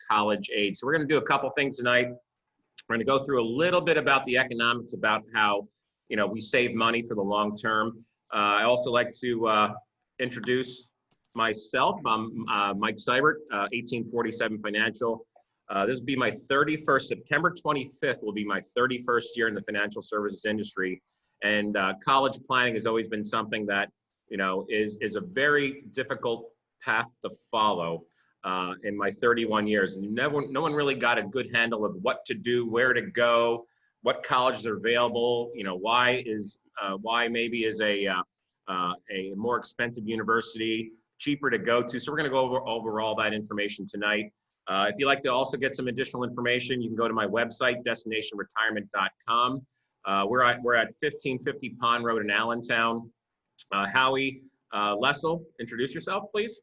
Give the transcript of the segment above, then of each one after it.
college age. So we're going to do a couple things tonight. We're going to go through a little bit about the economics, about how we save money for the long term. I also like to introduce myself. I'm Mike Seibert, 1847 Financial. This will be my 31st, September 25th will be my 31st year in the financial services industry. And college planning has always been something that, is a very difficult path to follow in my 31 years. And no one really got a good handle of what to do, where to go, what colleges are available, why maybe is a more expensive university cheaper to go to. So we're going to go over all that information tonight. If you'd like to also get some additional information, you can go to my website, destinationretirement.com. We're at 1550 Pond Road in Allentown. Howie Lessel, introduce yourself, please.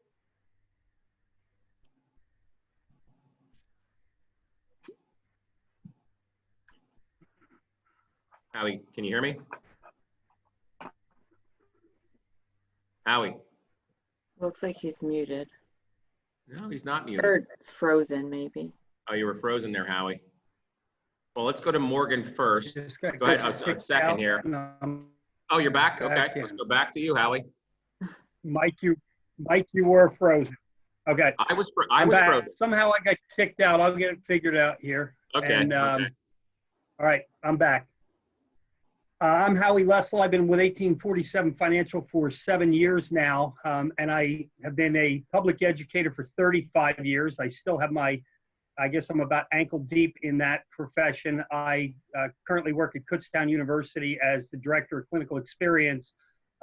Howie, can you hear me? Howie. Looks like he's muted. No, he's not muted. Or frozen, maybe. Oh, you were frozen there, Howie. Well, let's go to Morgan first. Go ahead, a second here. Oh, you're back? Okay, let's go back to you, Howie. Mike, you were frozen. Okay. I was frozen. Somehow I got kicked out. I'll get it figured out here. Okay. And, okay. All right, I'm back. I'm Howie Lessel. I've been with 1847 Financial for 7 years now, and I have been a public educator for 35 years. I still have I guess I'm about ankle deep in that profession. I currently work at Kutztown University as the Director of Clinical Experience.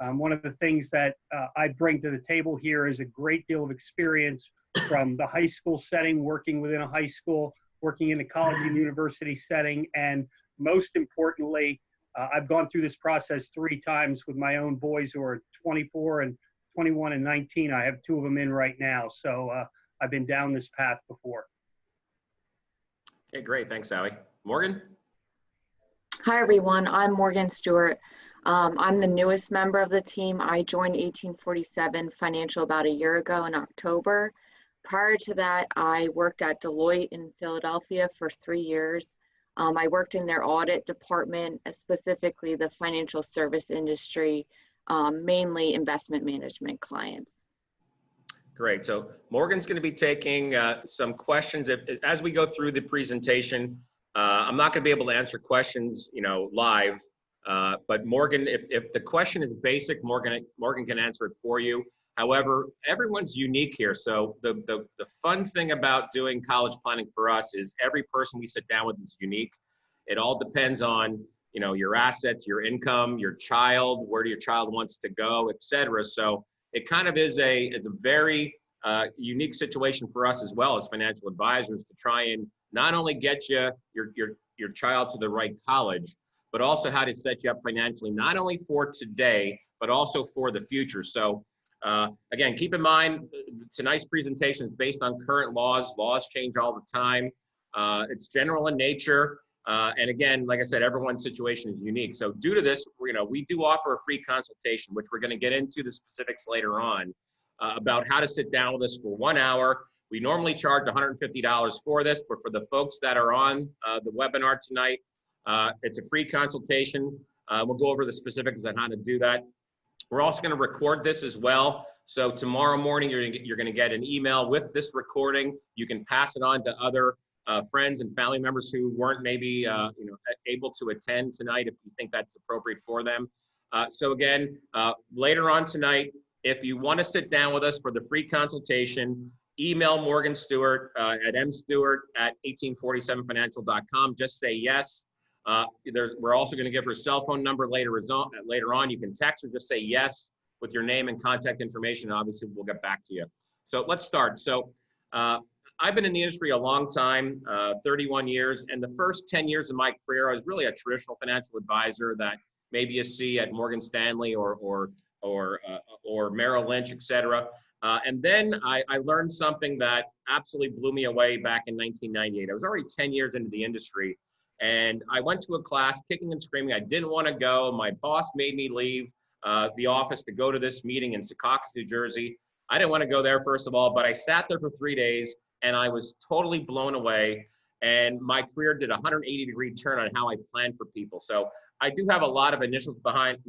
One of the things that I bring to the table here is a great deal of experience from the high school setting, working within a high school, working in a college and university setting, and most importantly, I've gone through this process 3 times with my own boys who are 24 and 21 and 19. I have 2 of them in right now. So I've been down this path before. Okay, great. Thanks, Howie. Morgan? Hi, everyone. I'm Morgan Stewart. I'm the newest member of the team. I joined 1847 Financial about a year ago in October. Prior to that, I worked at Deloitte in Philadelphia for 3 years. I worked in their audit department, specifically the financial service industry, mainly investment management clients. Great. So Morgan's going to be taking some questions as we go through the presentation. I'm not going to be able to answer questions, live. But Morgan, if the question is basic, Morgan can answer it for you. However, everyone's unique here. So the fun thing about doing college planning for us is every person we sit down with is unique. It all depends on, your assets, your income, your child, where your child wants to go, et cetera. So it kind of is it's a very unique situation for us as well as financial advisors to try and not only get your child to the right college, but also how to set you up financially, not only for today, but also for the future. So again, keep in mind, tonight's presentation is based on current laws. Laws change all the time. It's general in nature. And again, like I said, everyone's situation is unique. So due to this, we do offer a free consultation, which we're going to get into the specifics later on about how to sit down with us for 1 hour. We normally charge $150 for this, but for the folks that are on the webinar tonight, it's a free consultation. We'll go over the specifics on how to do that. We're also going to record this as well. So tomorrow morning, you're going to get an email with this recording. You can pass it on to other friends and family members who weren't maybe able to attend tonight if you think that's appropriate for them. So again, later on tonight, if you want to sit down with us for the free consultation, email Morgan Stewart at mstewart@1847financial.com. Just say yes. We're also going to give her cell phone number later on. You can text her, just say yes with your name and contact information. Obviously, we'll get back to you. So let's start. So I've been in the industry a long time, 31 years, and the first 10 years of my career, I was really a traditional financial advisor that maybe you see at Morgan Stanley or Merrill Lynch, et cetera. And then I learned something that absolutely blew me away back in 1998. I was already 10 years into the industry, and I went to a class kicking and screaming. I didn't want to go. My boss made me leave the office to go to this meeting in Secaucus, New Jersey. I didn't want to go there, first of all, but I sat there for 3 days. and I was totally blown away. And my career did a 180-degree turn on how I plan for people. So I do have a lot of initials behind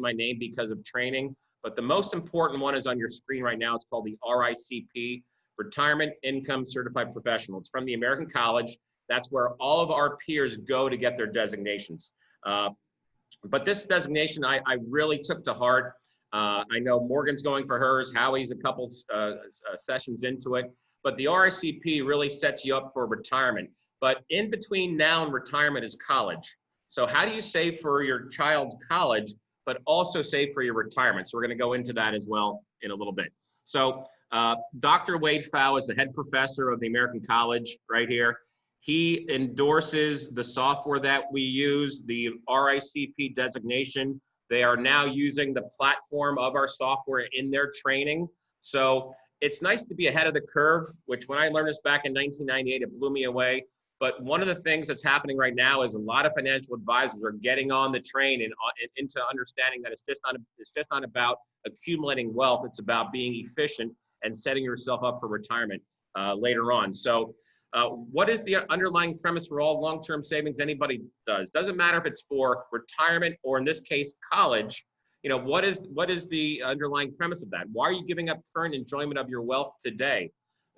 my name because of training, but the most important one is on your screen right now. It's called the RICP, Retirement Income Certified Professional. It's from the American College. That's where all of our peers go to get their designations. But this designation I really took to heart. I know Morgan's going for hers. Howie's a couple sessions into it. But the RICP really sets you up for retirement. But in between now and retirement is college. So how do you save for your child's college, but also save for your retirement? So we're going to go into that as well in a little bit. So Dr. Wade Pfau is the head professor of the American College right here. He endorses the software that we use, the RICP designation. They are now using the platform of our software in their training. So it's nice to be ahead of the curve, which when I learned this back in 1998, it blew me away. But one of the things that's happening right now is a lot of financial advisors are getting on the train and into understanding that it's just not about accumulating wealth. It's about being efficient and setting yourself up for retirement later on. So what is the underlying premise for all long-term savings anybody does? Doesn't matter if it's for retirement or in this case, college. You know, what is the underlying premise of that? Why are you giving up current enjoyment of your wealth today?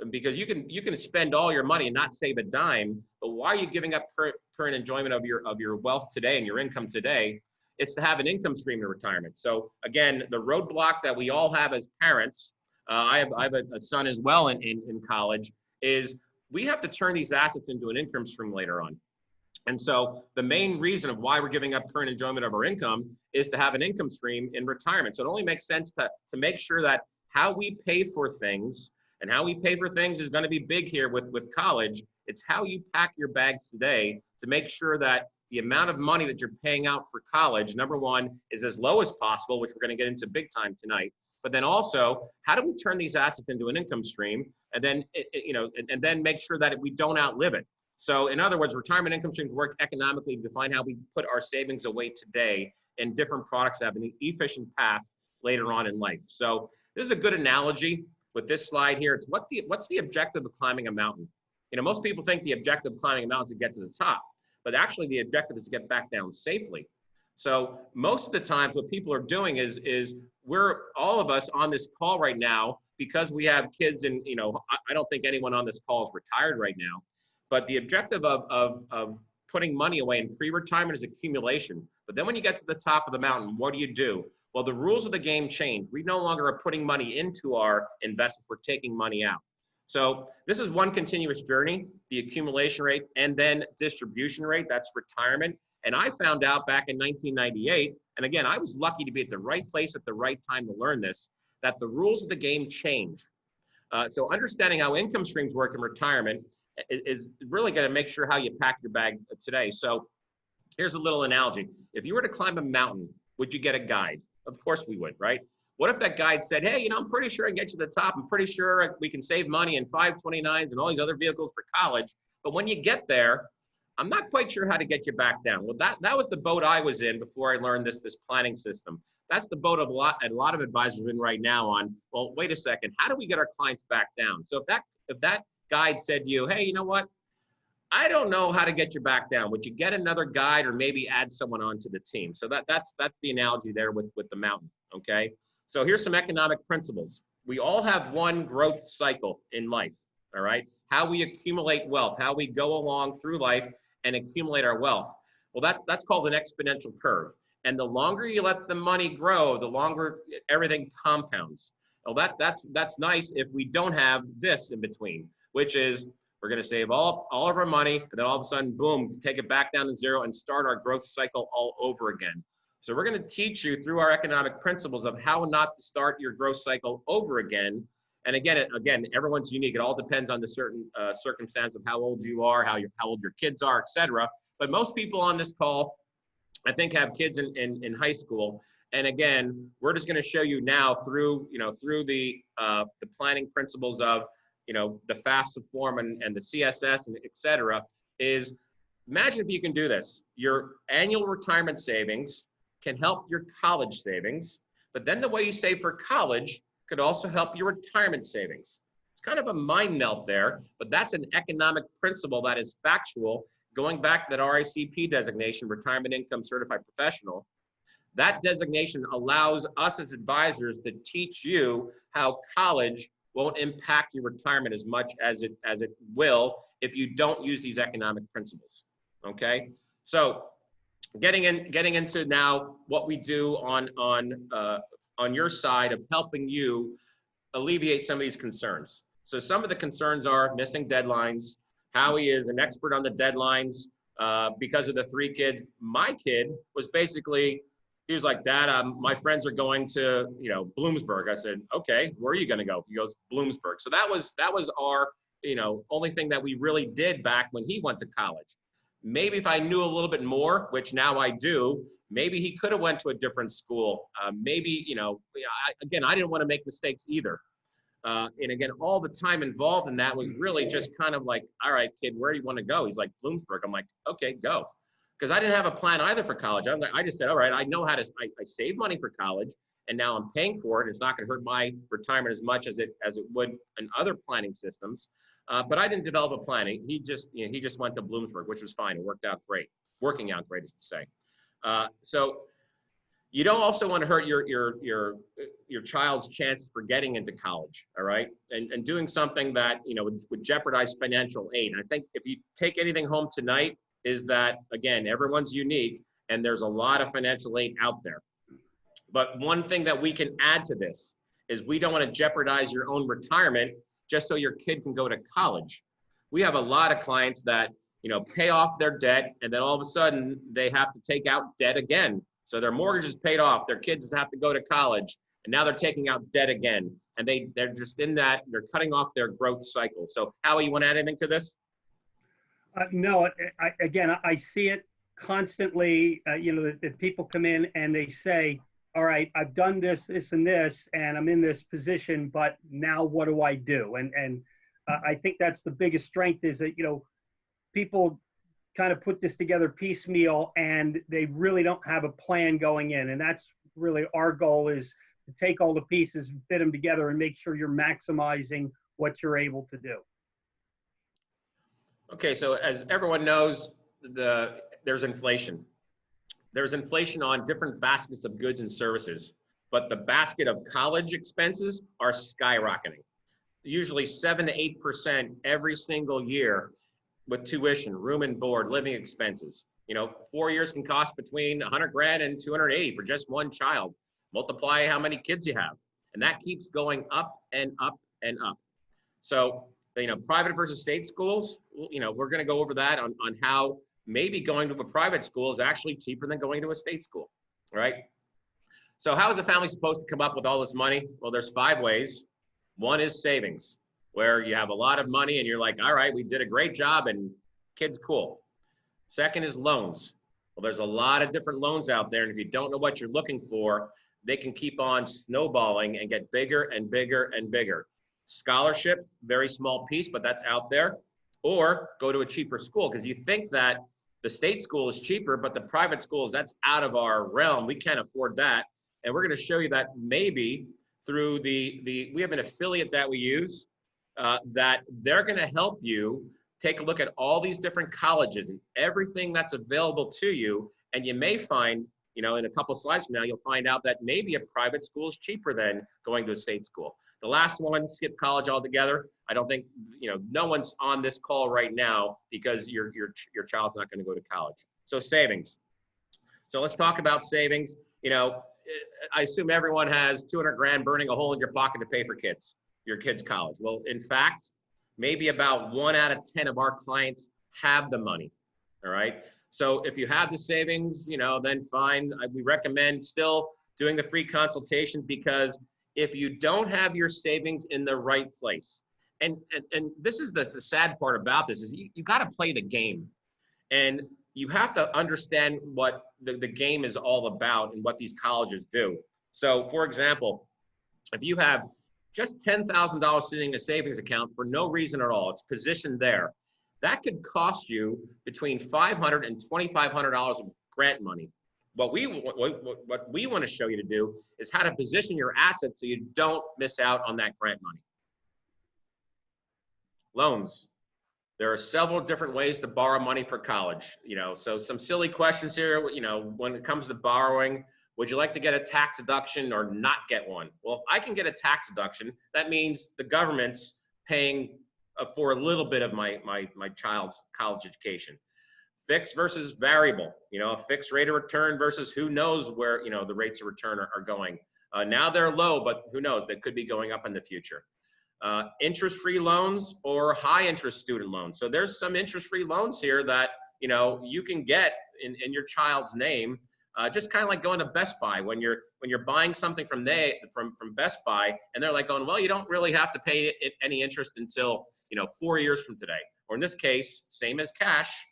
Because you can spend all your money and not save a dime, but why are you giving up current enjoyment of your wealth today and your income today? It's to have an income stream in retirement. So again, the roadblock that we all have as parents, I have a son as well in college, is we have to turn these assets into an income stream later on. And so the main reason of why we're giving up current enjoyment of our income is to have an income stream in retirement. So it only makes sense to make sure that how we pay for things, and how we pay for things is going to be big here with college. It's how you pack your bags today to make sure that the amount of money that you're paying out for college, number one, is as low as possible, which we're going to get into big time tonight. But then also, how do we turn these assets into an income stream, and then and then make sure that we don't outlive it? So in other words, retirement income streams work economically to define how we put our savings away today in different products that have an efficient path later on in life. So this is a good analogy with this slide here. It's what's the objective of climbing a mountain? You know, most people think the objective of climbing a mountain is to get to the top, but actually the objective is to get back down safely. So most of the times what people are doing is we're all of us on this call right now because we have kids, and you know, I don't think anyone on this call is retired right now, but the objective of putting money away in pre-retirement is accumulation. But then when you get to the top of the mountain, what do? Well, the rules of the game change. We no longer are putting money into our investment, we're taking money out. So this is one continuous journey, the accumulation rate, and then distribution rate, that's retirement. And I found out back in 1998, and again, I was lucky to be at the right place at the right time to learn this, that the rules of the game change. So understanding how income streams work in retirement is really gonna make sure how you pack your bag today. So here's a little analogy. If you were to climb a mountain, would you get a guide? Of course we would, right? What if that guide said, hey, you know, I'm pretty sure I can get you to the top. I'm pretty sure we can save money in 529s and all these other vehicles for college. But when you get there, I'm not quite sure how to get you back down. Well, that was the boat I was in before I learned this planning system. That's the boat of a lot of advisors are in right now on, well, wait a second, how do we get our clients back down? So if that guide said to you, hey, you know what? I don't know how to get you back down. Would you get another guide or maybe add someone onto the team? So that's the analogy there with the mountain, okay? So here's some economic principles. We all have one growth cycle in life, all right? How we accumulate wealth, how we go along through life and accumulate our wealth. Well, that's called an exponential curve. And the longer you let the money grow, the longer everything compounds. Well, that's nice if we don't have this in between, which is we're going to save all of our money, and then all of a sudden, boom, take it back down to zero and start our growth cycle all over again. So we're going to teach you through our economic principles of how not to start your growth cycle over again. And again, everyone's unique. It all depends on the certain circumstance of how old you are, how old your kids are, etc. But most people on this call, I think, have kids in high school. And again, we're just going to show you now through the planning principles of the FAFSA form and the CSS and et cetera, is imagine if you can do this. Your annual retirement savings can help your college savings, but then the way you save for college could also help your retirement savings. It's kind of a mind melt there, but that's an economic principle that is factual. Going back to that RICP designation, Retirement Income Certified Professional, that designation allows us as advisors to teach you how college won't impact your retirement as much as it will if you don't use these economic principles. Okay, so getting into now what we do on your side of helping you alleviate some of these concerns. So some of the concerns are missing deadlines. Howie is an expert on the deadlines because of the 3 kids. My kid was basically, he was like, Dad, my friends are going to, Bloomsburg. I said, okay, where are you going to go? He goes, Bloomsburg. So that was our, only thing that we really did back when he went to college. Maybe if I knew a little bit more, which now I do, maybe he could have went to a different school. Maybe, again, I didn't want to make mistakes either. And again, all the time involved in that was really just kind of like, all right, kid, where do you want to go? He's like, Bloomsburg. I'm like, okay, go. Because I didn't have a plan either for college. I just said, all right, I know how to, I save money for college and now I'm paying for it. It's not going to hurt my retirement as much as it would in other planning systems. But I didn't develop a plan. He just went to Bloomsburg, which was fine. It worked out great, working out great, I should say. So you don't also want to hurt your child's chances for getting into college, all right? And doing something that, would jeopardize financial aid. And I think if you take anything home tonight is that, again, everyone's unique and there's a lot of financial aid out there. But one thing that we can add to this is we don't want to jeopardize your own retirement just so your kid can go to college. We have a lot of clients that, pay off their debt and then all of a sudden they have to take out debt again. So their mortgage is paid off, their kids have to go to college, and now they're taking out debt again. And they're just in that, they're cutting off their growth cycle. So Howie, you want to add anything to this? No, I see it constantly, that people come in and they say, all right, I've done this, and this, and I'm in this position, but now what do I do? And I think that's the biggest strength is that, people kind of put this together piecemeal and they really don't have a plan going in. And that's really our goal, is to take all the pieces and fit them together and make sure you're maximizing what you're able to do. Okay, so as everyone knows, there's inflation. There's inflation on different baskets of goods and services, but the basket of college expenses are skyrocketing. Usually 7 to 8% every single year with tuition, room and board, living expenses. 4 years can cost between 100 grand and 280 for just one child. Multiply how many kids you have, and that keeps going up and up and up. So, private versus state schools, we're going to go over that on how maybe going to a private school is actually cheaper than going to a state school, right? So how is a family supposed to come up with all this money? Well, there's 5 ways. One is savings, where you have a lot of money and you're like, all right, we did a great job and kid's cool. Second is loans. Well, there's a lot of different loans out there, and if you don't know what you're looking for, they can keep on snowballing and get bigger and bigger and bigger. Scholarship, very small piece, but that's out there. Or go to a cheaper school, because you think that the state school is cheaper, but the private schools, that's out of our realm. We can't afford that. And we're going to show you that maybe through we have an affiliate that we use that they're going to help you take a look at all these different colleges and everything that's available to you. And you may find, in a couple slides from now, you'll find out that maybe a private school is cheaper than going to a state school. The last one, skip college altogether. I don't think, no one's on this call right now because your child's not going to go to college. So savings. So let's talk about savings. I assume everyone has 200 grand burning a hole in your pocket to pay for your kids' college. Well, in fact, maybe about 1 out of 10 of our clients have the money. All right. So if you have the savings, then fine. We recommend still doing the free consultation, because if you don't have your savings in the right place, and this is the sad part about this, is you got to play the game, and you have to understand what the game is all about and what these colleges do. So for example, if you have just $10,000 sitting in a savings account for no reason at all, it's positioned there, that could cost you between $500 and $2,500 of grant money. What we want to show you to do is how to position your assets so you don't miss out on that grant money. loans. There are several different ways to borrow money for college, so some silly questions here, when it comes to borrowing. Would you like to get a tax deduction or not get one? Well, if I can get a tax deduction, that means the government's paying for a little bit of my child's college education. Fixed versus variable, a fixed rate of return versus who knows where, the rates of return are going. Now they're low, but who knows, they could be going up in the future. Interest-free loans or high-interest student loans. So there's some interest-free loans here that, you can get in your child's name, just kind of like going to Best Buy when you're buying something from Best Buy, and they're like going, well, you don't really have to pay any interest until, 4 years from today. Or in this case, same as cash,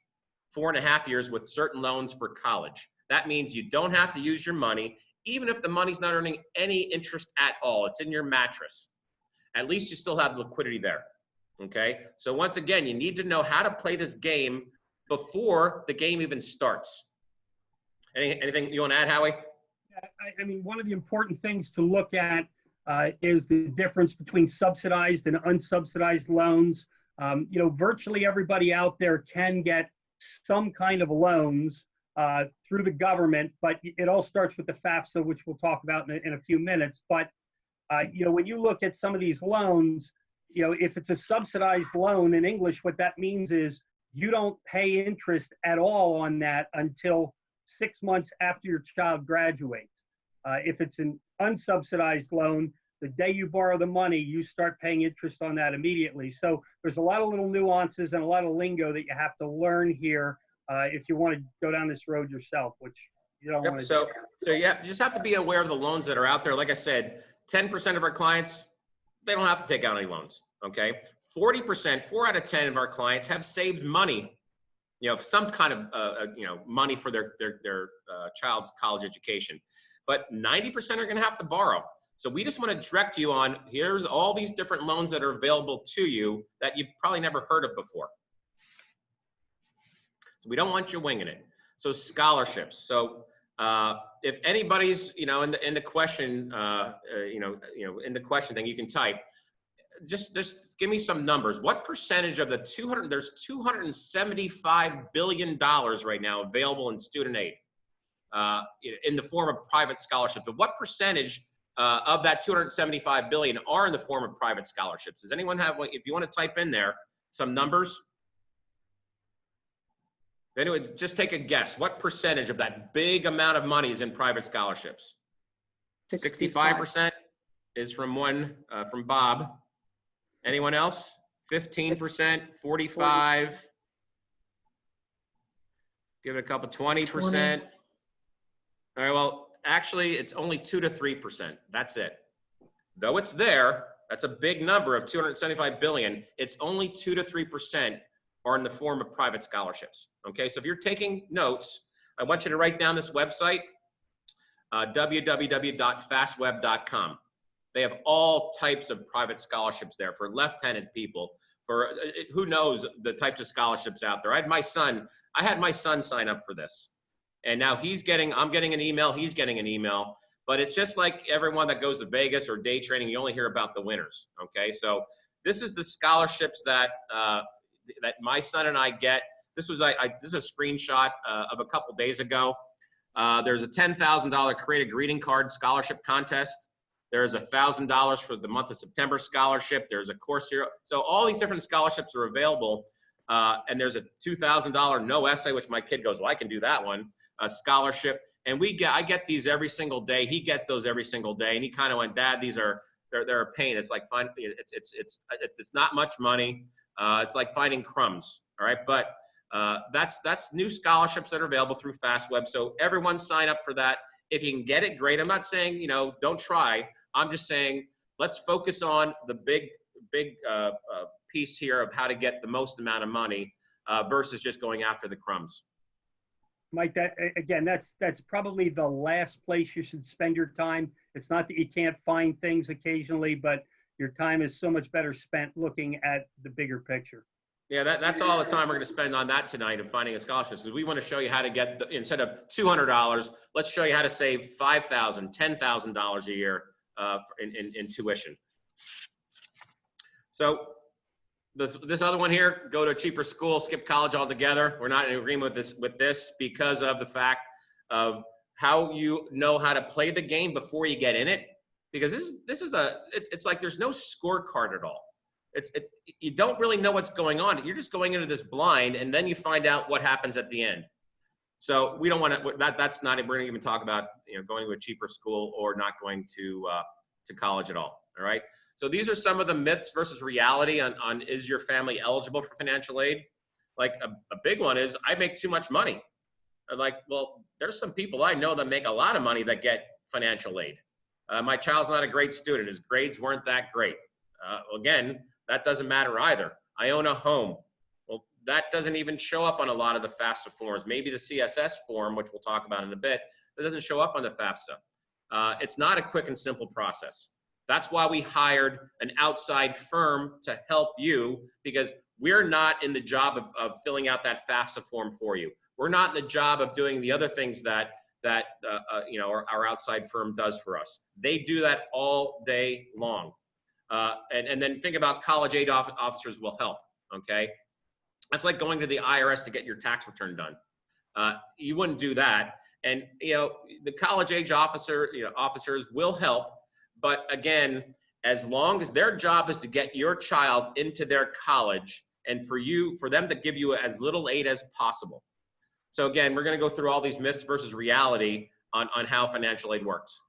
4.5 years with certain loans for college. That means you don't have to use your money, even if the money's not earning any interest at all. It's in your mattress. At least you still have liquidity there, okay? So once again, you need to know how to play this game before the game even starts. Anything you want to add, Howie? I mean, one of the important things to look at is the difference between subsidized and unsubsidized loans. Virtually everybody out there can get some kind of loans through the government, but it all starts with the FAFSA, which we'll talk about in a few minutes. But when you look at some of these loans, if it's a subsidized loan in English, what that means is you don't pay interest at all on that until 6 months after your child graduates. If it's an unsubsidized loan, the day you borrow the money, you start paying interest on that immediately. So there's a lot of little nuances and a lot of lingo that you have to learn here if you want to go down this road yourself, which you don't want to do. So you just have to be aware of the loans that are out there. Like I said, 10% of our clients, they don't have to take out any loans, okay? 40%, 4 out of 10 of our clients have saved money, some kind of, money for their child's college education. But 90% are gonna have to borrow. So we just wanna direct you on, here's all these different loans that are available to you that you've probably never heard of before. So we don't want you winging it. So scholarships. So if anybody's, in the question, in the question thing, you can type, just give me some numbers. What percentage of the there's $275 billion right now available in student aid in the form of private scholarships. But what percentage of that $275 billion are in the form of private scholarships? Does anyone have, if you want to type in there some numbers? Anyway, just take a guess. What percentage of that big amount of money is in private scholarships? 65% is from Bob. Anyone else? 15%, 45. Give it a couple, 20%. All right, well, actually, it's only 2 to 3%. That's it. Though it's there, that's a big number of 275 billion. It's only 2 to 3% are in the form of private scholarships. Okay, so if you're taking notes, I want you to write down this website, www.fastweb.com. They have all types of private scholarships there for left-handed people, for who knows the types of scholarships out there. I had my son sign up for this. And now I'm getting an email, he's getting an email, but it's just like everyone that goes to Vegas or day trading, you only hear about the winners, okay? So this is the scholarships that that my son and I get. This is a screenshot of a couple days ago. There's a $10,000 Create a Greeting Card Scholarship Contest. There's $1,000 for the month of September scholarship. There's a course here. So all these different scholarships are available. And there's a $2,000 no essay, which my kid goes, well, I can do that one, a scholarship. And I get these every single day. He gets those every single day. And he kind of went, Dad, they're a pain. It's like fine. It's not much money. It's like finding crumbs. All right. But that's new scholarships that are available through FastWeb. So everyone sign up for that. If you can get it, great. I'm not saying, don't try. I'm just saying, let's focus on the big piece here of how to get the most amount of money versus just going after the crumbs. Mike, that's probably the last place you should spend your time. It's not that you can't find things occasionally, but your time is so much better spent looking at the bigger picture. Yeah, that's all the time we're going to spend on that tonight of finding a scholarship. Because we want to show you how to get, instead of $200, let's show you how to save $5,000, $10,000 a year in tuition. So This other one here, go to a cheaper school, skip college altogether. We're not in agreement with this because of the fact of how you know how to play the game before you get in it. Because it's like there's no scorecard at all. You don't really know what's going on. You're just going into this blind, and then you find out what happens at the end. So we don't want to. That's not. We're going to even talk about going to a cheaper school or not going to college at all. All right. So these are some of the myths versus reality on is your family eligible for financial aid? Like a big one is I make too much money. I'm like, well, there's some people I know that make a lot of money that get financial aid. My child's not a great student. His grades weren't that great. Again, that doesn't matter either. I own a home. Well, that doesn't even show up on a lot of the FAFSA forms. Maybe the CSS form, which we'll talk about in a bit, that doesn't show up on the FAFSA. It's not a quick and simple process. That's why we hired an outside firm to help you, because we're not in the job of filling out that FAFSA form for you. We're not in the job of doing the other things that our outside firm does for us. They do that all day long. And then think about college aid officers will help, okay? That's like going to the IRS to get your tax return done. You wouldn't do that. And, the college age officers will help, but again, as long as their job is to get your child into their college and for them to give you as little aid as possible. So again, we're going to go through all these myths versus reality on how financial aid works.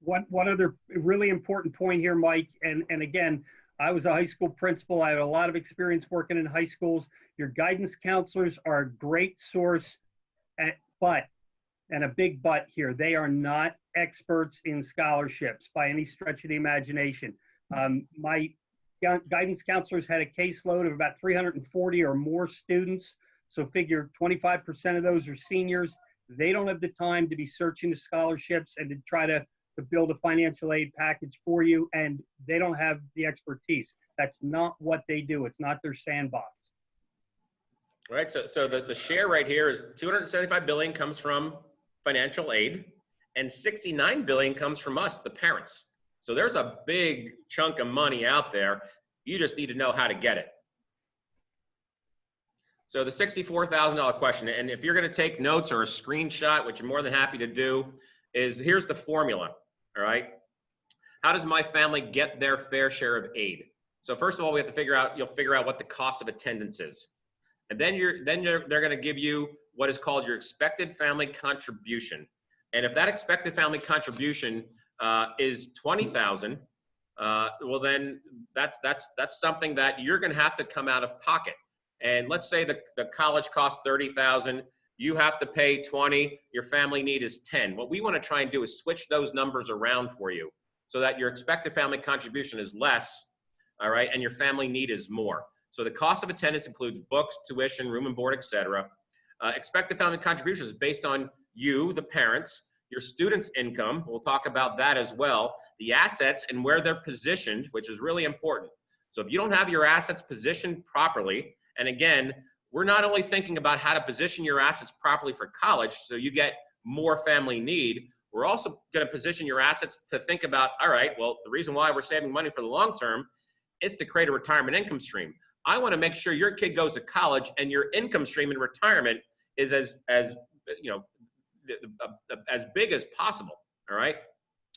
One other really important point here, Mike, and again, I was a high school principal. I had a lot of experience working in high schools. Your guidance counselors are a great source, but, and a big but here, they are not experts in scholarships by any stretch of the imagination. My guidance counselors had a caseload of about 340 or more students. So figure 25% of those are seniors. They don't have the time to be searching the scholarships and to try to build a financial aid package for you, and they don't have the expertise. That's not what they do. It's not their sandbox. All right, so the share right here is $275 billion comes from financial aid, and $69 billion comes from us, the parents. So there's a big chunk of money out there. You just need to know how to get it. So the $64,000 question, and if you're going to take notes or a screenshot, which you're more than happy to do, is here's the formula, all right? How does my family get their fair share of aid? So first of all, we have to figure out what the cost of attendance is. And then they're going to give you what is called your expected family contribution. And if that expected family contribution is $20,000, well then that's something that you're going to have to come out of pocket. And let's say the college costs $30,000, you have to pay $20,000, your family need is $10,000. What we want to try and do is switch those numbers around for you so that your expected family contribution is less, all right, and your family need is more. So the cost of attendance includes books, tuition, room and board, etc. Expected family contribution is based on you, the parents, your student's income, we'll talk about that as well, the assets and where they're positioned, which is really important. So if you don't have your assets positioned properly, and again, we're not only thinking about how to position your assets properly for college so you get more family need, we're also going to position your assets to think about, all right, well, the reason why we're saving money for the long term is to create a retirement income stream. I want to make sure your kid goes to college and your income stream in retirement is as big as possible, all right?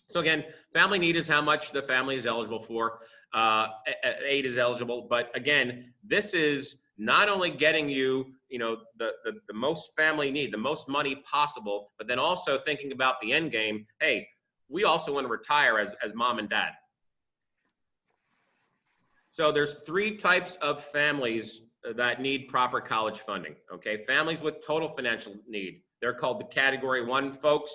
So again, family need is how much the family is eligible for. Aid is eligible, but again, this is not only getting you, the most family need, the most money possible, but then also thinking about the end game. Hey, we also want to retire as mom and dad. So there's 3 types of families that need proper college funding, okay? Families with total financial need. They're called the category 1 folks.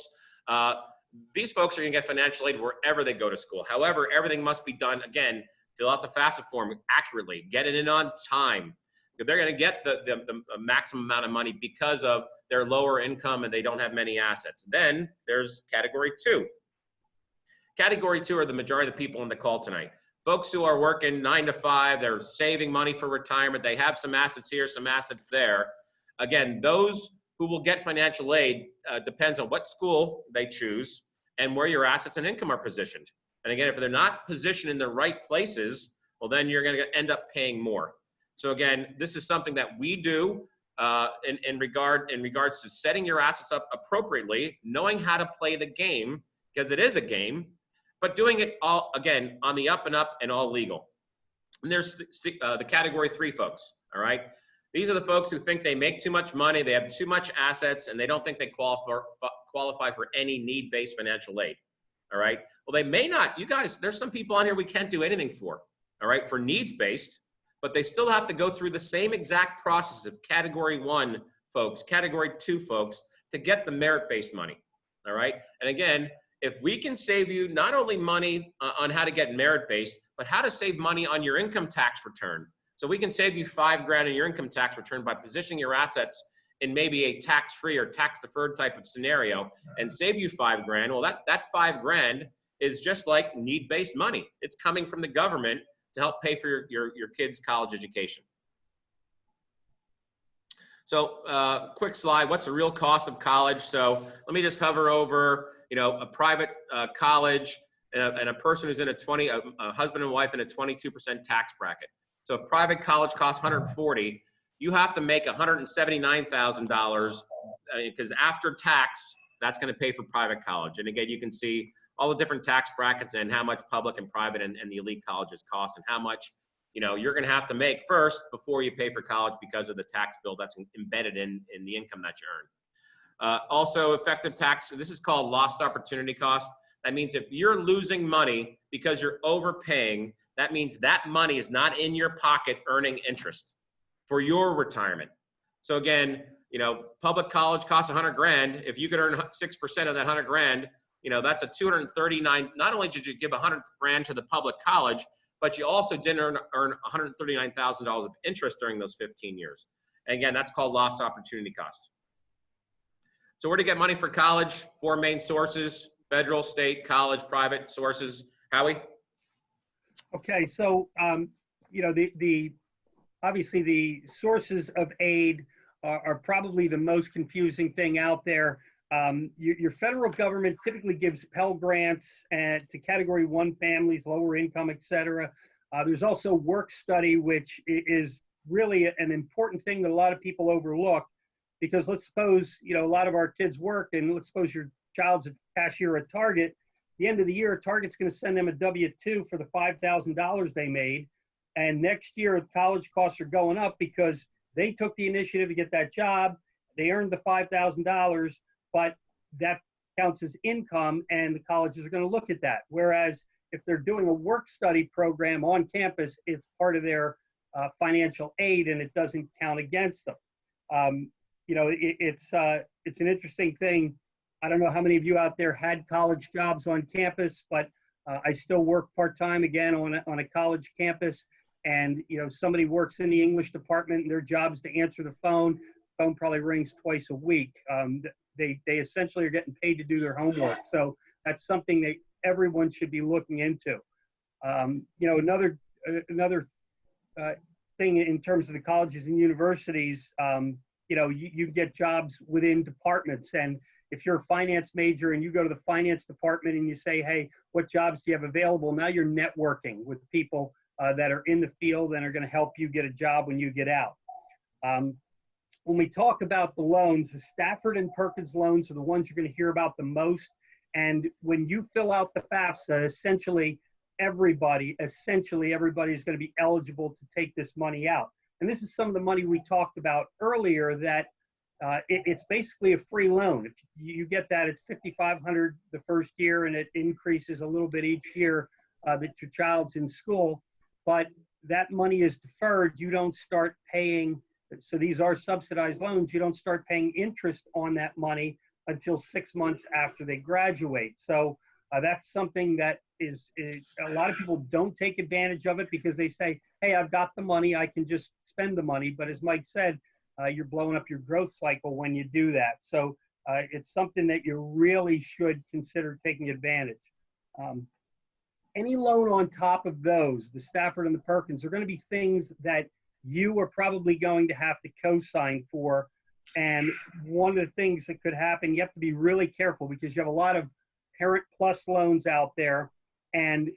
These folks are gonna get financial aid wherever they go to school. However, everything must be done, again, fill out the FAFSA form accurately, get it in on time. They're gonna get the maximum amount of money because of their lower income and they don't have many assets. Then there's category 2. Category 2 are the majority of the people on the call tonight. Folks who are working 9 to 5, they're saving money for retirement, they have some assets here, some assets there. Again, those who will get financial aid depends on what school they choose and where your assets and income are positioned. And again, if they're not positioned in the right places, well, then you're gonna end up paying more. So again, this is something that we do in regards to setting your assets up appropriately, knowing how to play the game, because it is a game, but doing it all, again, on the up and up and all legal. And there's the category 3 folks, all right? These are the folks who think they make too much money, they have too much assets, and they don't think they qualify for any need-based financial aid, all right? Well, they may not. You guys, there's some people on here we can't do anything for, all right, for needs-based, but they still have to go through the same exact process of category 1 folks, category 2 folks, to get the merit-based money, all right? And again, if we can save you not only money on how to get merit-based, but how to save money on your income tax return. So we can save you $5,000 in your income tax return by positioning your assets in maybe a tax-free or tax-deferred type of scenario and save you $5,000. Well, that $5,000 is just like need-based money. It's coming from the government to help pay for your kids' college education. So quick slide, what's the real cost of college? So let me just hover over, a private college and a person who's in a husband and wife in a 22% tax bracket. So if private college costs $140,000, you have to make $179,000 because after tax, that's going to pay for private college. And again, you can see all the different tax brackets and how much public and private and the elite colleges cost and how much you're going to have to make first before you pay for college because of the tax bill that's embedded in the income that you earn. Also, effective tax, this is called lost opportunity cost. That means if you're losing money because you're overpaying, that means that money is not in your pocket earning interest for your retirement. So again, public college costs $100,000. If you could earn 6% of that $100,000, that's a 239. Not only did you give $100,000 to the public college, but you also didn't earn $139,000 of interest during those 15 years. And again, that's called lost opportunity cost. So where to get money for college? 4 main sources: federal, state, college, private sources. Howie? Okay, so obviously the sources of aid are probably the most confusing thing out there. Your federal government typically gives Pell Grants to Category 1 families, lower income, et cetera. There's also work study, which is really an important thing that a lot of people overlook, because let's suppose, a lot of our kids work, and let's suppose your child's a cashier at Target. At the end of the year, Target's going to send them a W-2 for the $5,000 they made. And next year, the college costs are going up because they took the initiative to get that job. They earned the $5,000, but that counts as income, and the colleges are going to look at that. Whereas if they're doing a work study program on campus, it's part of their financial aid, and it doesn't count against them. It's an interesting thing. I don't know how many of you out there had college jobs on campus, but I still work part-time again on a college campus. And somebody works in the English department, and their job is to answer the phone. The phone probably rings twice a week. They essentially are getting paid to do their homework. So that's something that everyone should be looking into. Another thing in terms of the colleges and universities, you get jobs within departments. And if you're a finance major and you go to the finance department and you say, hey, what jobs do you have available? Now you're networking with people that are in the field and are going to help you get a job when you get out. When we talk about the loans, the Stafford and Perkins loans are the ones you're going to hear about the most. And when you fill out the FAFSA, essentially everybody is going to be eligible to take this money out. And this is some of the money we talked about earlier, that it's basically a free loan. If you get that, it's $5,500 the first year, and it increases a little bit each year that your child's in school. But that money is deferred. You don't start paying. So these are subsidized loans. You don't start paying interest on that money until 6 months after they graduate. So that's something that is a lot of people don't take advantage of it because they say, hey, I've got the money, I can just spend the money. But as Mike said, you're blowing up your growth cycle when you do that. So it's something that you really should consider taking advantage. Any loan on top of those, the Stafford and the Perkins, are going to be things that you are probably going to have to co-sign for. And one of the things that could happen, you have to be really careful because you have a lot of Parent Plus loans out there. And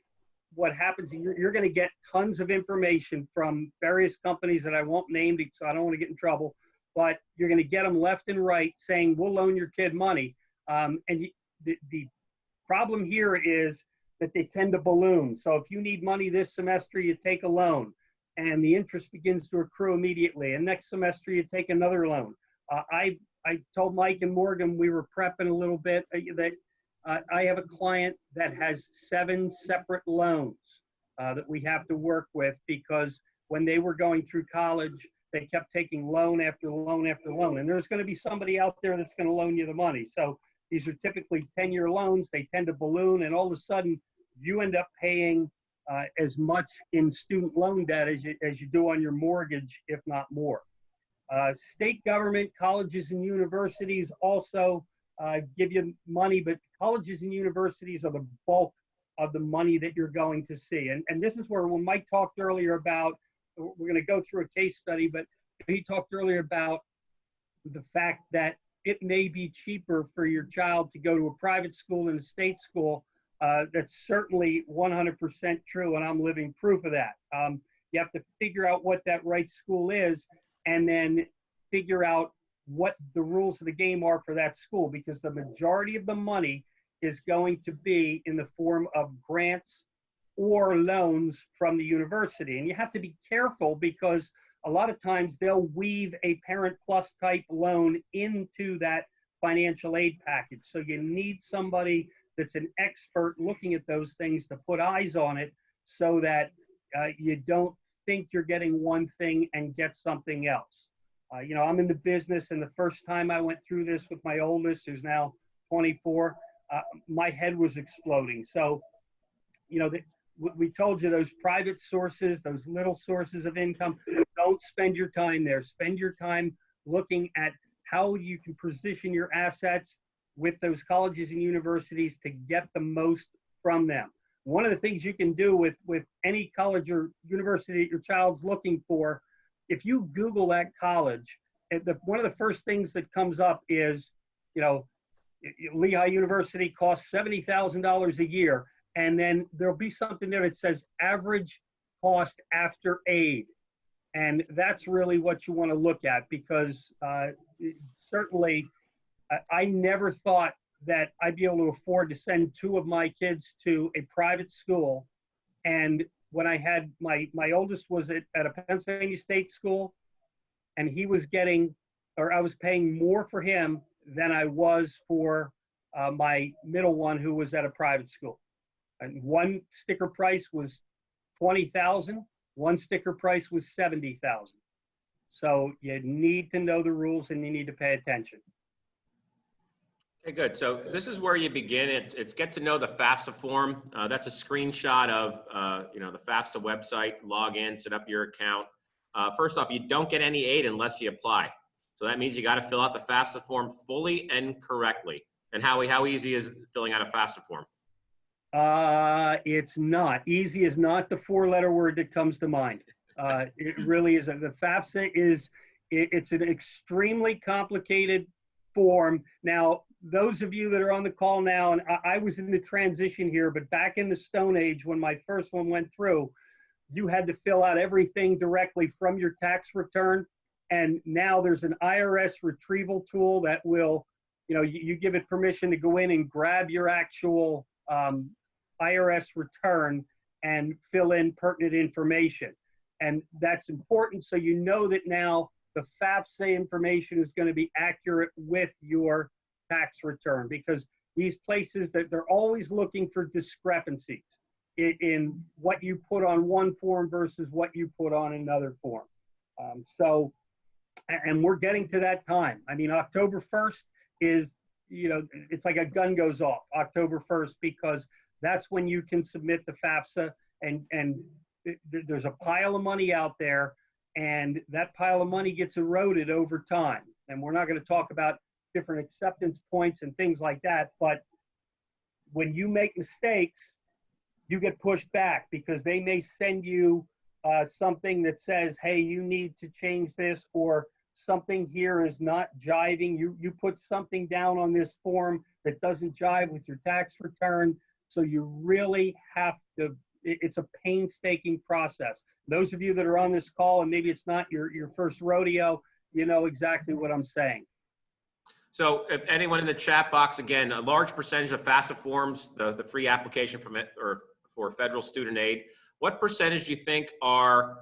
what happens, you're going to get tons of information from various companies that I won't name because I don't want to get in trouble, but you're going to get them left and right saying, we'll loan your kid money. The problem here is that they tend to balloon. So if you need money this semester, you take a loan and the interest begins to accrue immediately. And next semester, you take another loan. I told Mike and Morgan, we were prepping a little bit, that I have a client that has 7 separate loans that we have to work with because when they were going through college, they kept taking loan after loan after loan. And there's going to be somebody out there that's going to loan you the money. So these are typically 10-year loans. They tend to balloon, and all of a sudden, you end up paying as much in student loan debt as you do on your mortgage, if not more. State government, colleges and universities also give you money, but colleges and universities are the bulk of the money that you're going to see. And this is where, when Mike talked earlier about, we're going to go through a case study, but he talked earlier about the fact that it may be cheaper for your child to go to a private school than a state school. That's certainly 100% true, and I'm living proof of that. You have to figure out what that right school is, and then figure out what the rules of the game are for that school, because the majority of the money is going to be in the form of grants or loans from the university. And you have to be careful because a lot of times they'll weave a Parent Plus type loan into that financial aid package. So you need somebody that's an expert looking at those things to put eyes on it so that you don't think you're getting one thing and get something else. You know, I'm in the business, and the first time I went through this with my oldest, who's now 24, my head was exploding. So, you know, we told you those private sources, those little sources of income, don't spend your time there. Spend your time looking at how you can position your assets with those colleges and universities to get the most from them. One of the things you can do with any college or university that your child's looking for, if you Google that college, one of the first things that comes up is, you know, Lehigh University costs $70,000 a year. And then there'll be something there that says average cost after aid. And that's really what you want to look at, because certainly I never thought that I'd be able to afford to send 2 of my kids to a private school. And when I had my oldest was at a Pennsylvania state school, and he was getting, or I was paying more for him than I was for my middle one, who was at a private school. And one sticker price was $20,000. One sticker price was $70,000. So you need to know the rules and you need to pay attention. Okay, good. So this is where you begin. It's get to know the FAFSA form. That's a screenshot of you know, the FAFSA website. Log in, set up your account. First off, you don't get any aid unless you apply. So that means you got to fill out the FAFSA form fully and correctly. And how easy is filling out a FAFSA form? It's not. Easy is not the 4-letter word that comes to mind. It really isn't. The FAFSA it's an extremely complicated form. Now, those of you that are on the call now, and I was in the transition here, but back in the Stone Age when my first one went through, you had to fill out everything directly from your tax return. And now there's an IRS retrieval tool that will, you know, you give it permission to go in and grab your actual IRS return and fill in pertinent information. And that's important, so you know that now the FAFSA information is going to be accurate with your tax return, because these places that they're always looking for discrepancies in what you put on one form versus what you put on another form. And we're getting to that time. I mean, October 1st is, you know, it's like a gun goes off October 1st, because that's when you can submit the FAFSA, and there's a pile of money out there, and that pile of money gets eroded over time. And we're not going to talk about different acceptance points and things like that, but when you make mistakes, you get pushed back, because they may send you something that says, hey, you need to change this, or something here is not jiving. You put something down on this form that doesn't jive with your tax return. So you really have to It's a painstaking process. Those of you that are on this call, and maybe it's not your first rodeo, you know exactly what I'm saying. So if anyone in the chat box, again, a large percentage of FAFSA forms, the free application from it, or for federal student aid, what percentage do you think are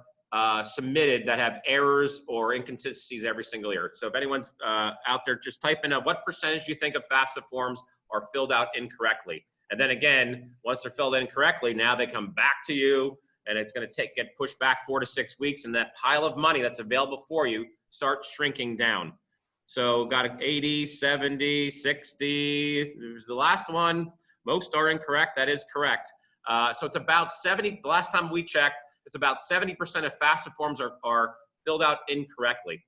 submitted that have errors or inconsistencies every single year? So if anyone's out there, just type in what percentage do you think of FAFSA forms are filled out incorrectly? And then again, once they're filled in correctly, now they come back to you, and it's going to get pushed back 4 to 6 weeks, and that pile of money that's available for you starts shrinking down. So got an 80, 70, 60. The last one, most are incorrect. That is correct. So it's about 70. The last time we checked, it's about 70% of FAFSA forms are filled out incorrectly.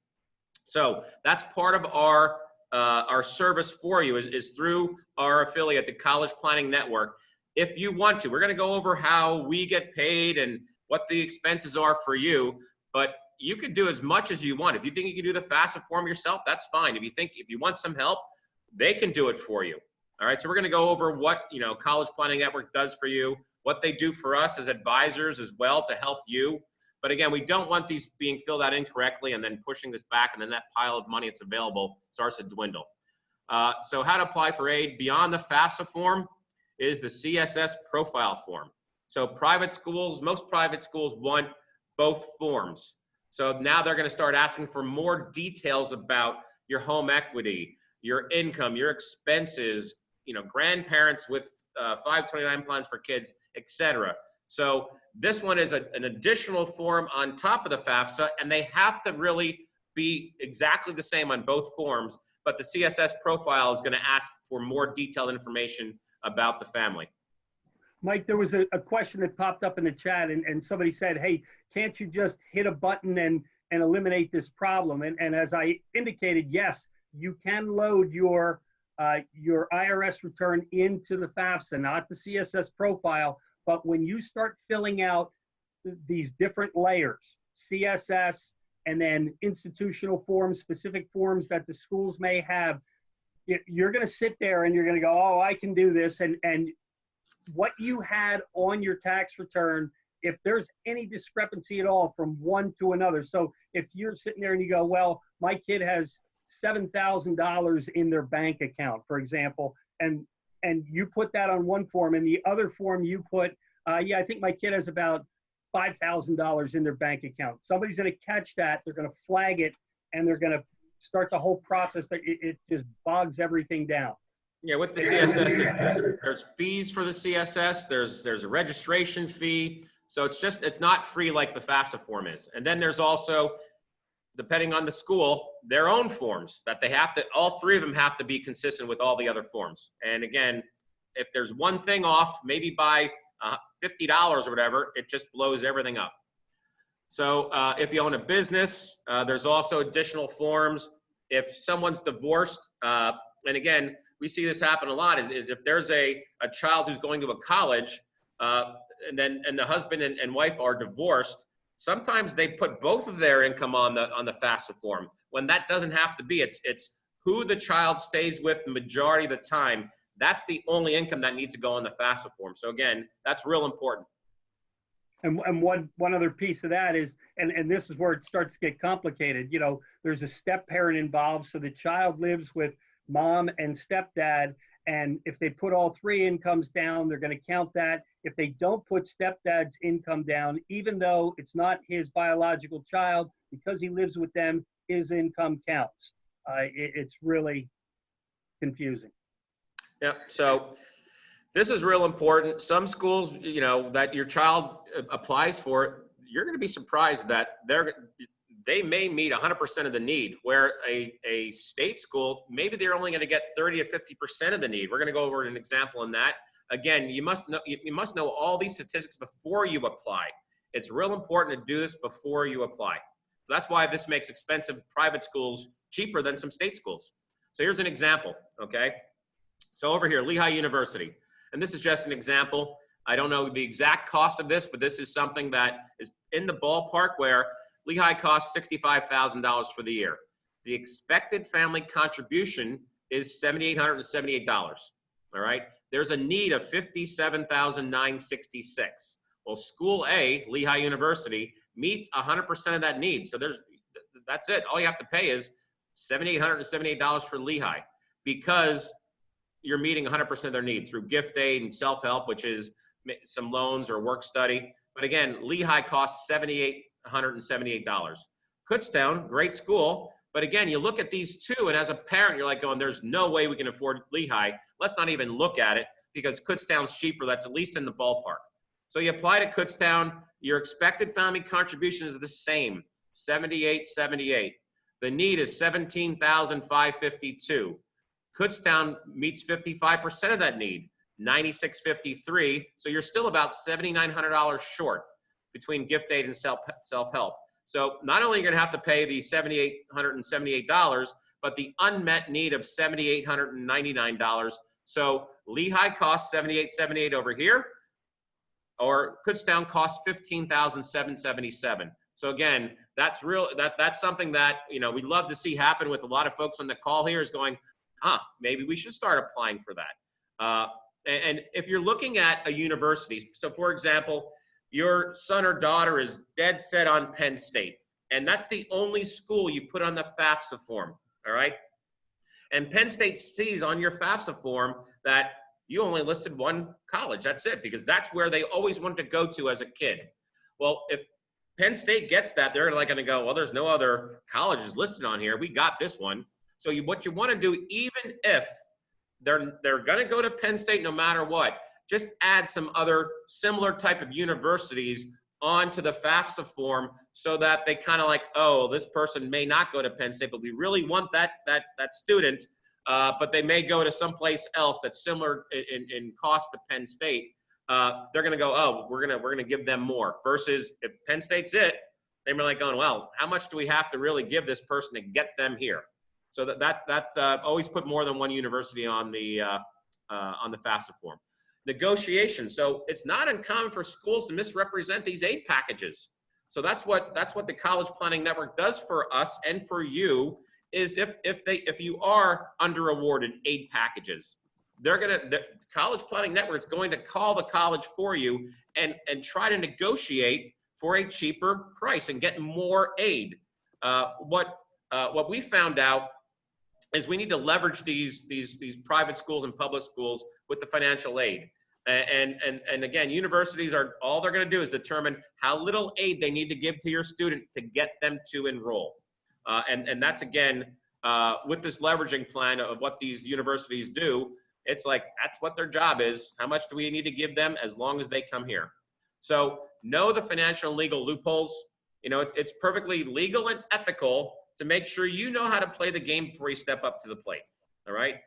So that's part of our service for you is through our affiliate, the College Planning Network. If you want to, we're going to go over how we get paid and what the expenses are for you, but you can do as much as you want. If you think you can do the FAFSA form yourself, that's fine. If you want some help, they can do it for you. All right, so we're going to go over what College Planning Network does for you, what they do for us as advisors as well to help you. But again, we don't want these being filled out incorrectly and then pushing this back, and then that pile of money that's available starts to dwindle. So how to apply for aid beyond the FAFSA form is the CSS profile form. So private schools, most private schools want both forms. So now they're going to start asking for more details about your home equity, your income, your expenses, grandparents with 529 plans for kids, etc. So this one is an additional form on top of the FAFSA, and they have to really be exactly the same on both forms, but the CSS profile is going to ask for more detailed information about the family. Mike, there was a question that popped up in the chat, and somebody said, hey, can't you just hit a button and eliminate this problem? And as I indicated, yes, you can load your IRS return into the FAFSA, not the CSS profile. But when you start filling out these different layers, CSS, and then institutional forms, specific forms that the schools may have, you're going to sit there and you're going to go, oh, I can do this. And what you had on your tax return, if there's any discrepancy at all from one to another. So if you're sitting there and you go, well, my kid has $7,000 in their bank account, for example, and you put that on one form, and the other form you put, yeah, I think my kid has about $5,000 in their bank account. Somebody's going to catch that, they're going to flag it, and they're going to start the whole process. It just bogs everything down. Yeah, with the CSS, there's fees for the CSS. There's a registration fee. So it's not free like the FAFSA form is. And then there's also, depending on the school, their own forms that they have to, all three of them have to be consistent with all the other forms. And again, if there's one thing off, maybe by $50 or whatever, it just blows everything up. So if you own a business, there's also additional forms. If someone's divorced, and again, we see this happen a lot, is if there's a child who's going to a college, and the husband and wife are divorced, sometimes they put both of their income on the FAFSA form, when that doesn't have to be. It's who the child stays with the majority of the time. That's the only income that needs to go on the FAFSA form. So again, that's real important. And one other piece of that is, and this is where it starts to get complicated, there's a step parent involved. So the child lives with mom and stepdad, and if they put all three incomes down, they're going to count that. If they don't put stepdad's income down, even though it's not his biological child, because he lives with them, his income counts. It's really confusing. Yeah, so this is real important. Some schools, that your child applies for, you're going to be surprised that they may meet 100% of the need, where a state school, maybe they're only going to get 30 to 50% of the need. We're going to go over an example in that. Again, you must know all these statistics before you apply. It's real important to do this before you apply. That's why this makes expensive private schools cheaper than some state schools. So here's an example, okay? So over here, Lehigh University, and this is just an example. I don't know the exact cost of this, but this is something that is in the ballpark where Lehigh costs $65,000 for the year. The expected family contribution is $7,878, all right? There's a need of $57,966. Well, school A, Lehigh University, meets 100% of that need. So that's it. All you have to pay is $7,878 for Lehigh, because you're meeting 100% of their needs through gift aid and self-help, which is some loans or work study. But again, Lehigh costs $7,878. Kutztown, great school. But again, you look at these two, and as a parent, you're like going, there's no way we can afford Lehigh. Let's not even look at it, because Kutztown's cheaper. That's at least in the ballpark. So you apply to Kutztown, your expected family contribution is the same, $7,878. The need is $17,552. Kutztown meets 55% of that need, $9,653. So you're still about $7,900 short between gift aid and self-help. So not only are you going to have to pay the $7,878, but the unmet need of $7,899. So Lehigh costs $7,878 over here, or Kutztown costs $15,777. So again, that's something that, you know, we'd love to see happen with a lot of folks on the call here, is going, maybe we should start applying for that. And if you're looking at a university, so for example, your son or daughter is dead set on Penn State, and that's the only school you put on the FAFSA form, all right? And Penn State sees on your FAFSA form that you only listed one college, that's it, because that's where they always wanted to go to as a kid. Well, if Penn State gets that, they're like gonna go, well, there's no other colleges listed on here, we got this one. So what you wanna do, even if they're gonna go to Penn State no matter what, just add some other similar type of universities onto the FAFSA form, so that they kind of like, oh, this person may not go to Penn State, but we really want that student, but they may go to someplace else that's similar in cost to Penn State. They're going to go, oh, we're gonna give them more. Versus if Penn State's it, they're like going, well, how much do we have to really give this person to get them here? So that's always put more than one university on the FAFSA form. Negotiation. So it's not uncommon for schools to misrepresent these aid packages. So that's what the College Planning Network does for us and for you, is if you are under awarded aid packages, the College Planning Network is going to call the college for you and try to negotiate for a cheaper price and get more aid. What we found out is we need to leverage these private schools and public schools with the financial aid. And again, universities all they're going to do is determine how little aid they need to give to your student to get them to enroll. And that's, again, with this leveraging plan of what these universities do, it's like, that's what their job is. How much do we need to give them as long as they come here? So know the financial and legal loopholes. You know, it's perfectly legal and ethical to make sure you know how to play the game before you step up to the plate, all right?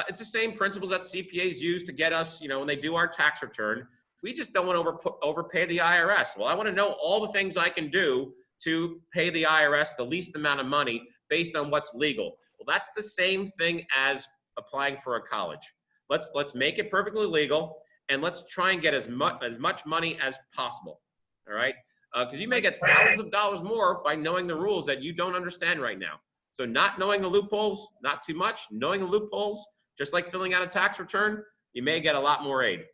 It's the same principles that CPAs use to get us, you know, when they do our tax return. We just don't want to overpay the IRS. Well, I want to know all the things I can do to pay the IRS the least amount of money based on what's legal. Well, that's the same thing as applying for a college. Let's make it perfectly legal, and let's try and get as much money as possible, all right? Because you may get thousands of dollars more by knowing the rules that you don't understand right now. So not knowing the loopholes, not too much. Knowing the loopholes, just like filling out a tax return, you may get a lot more aid.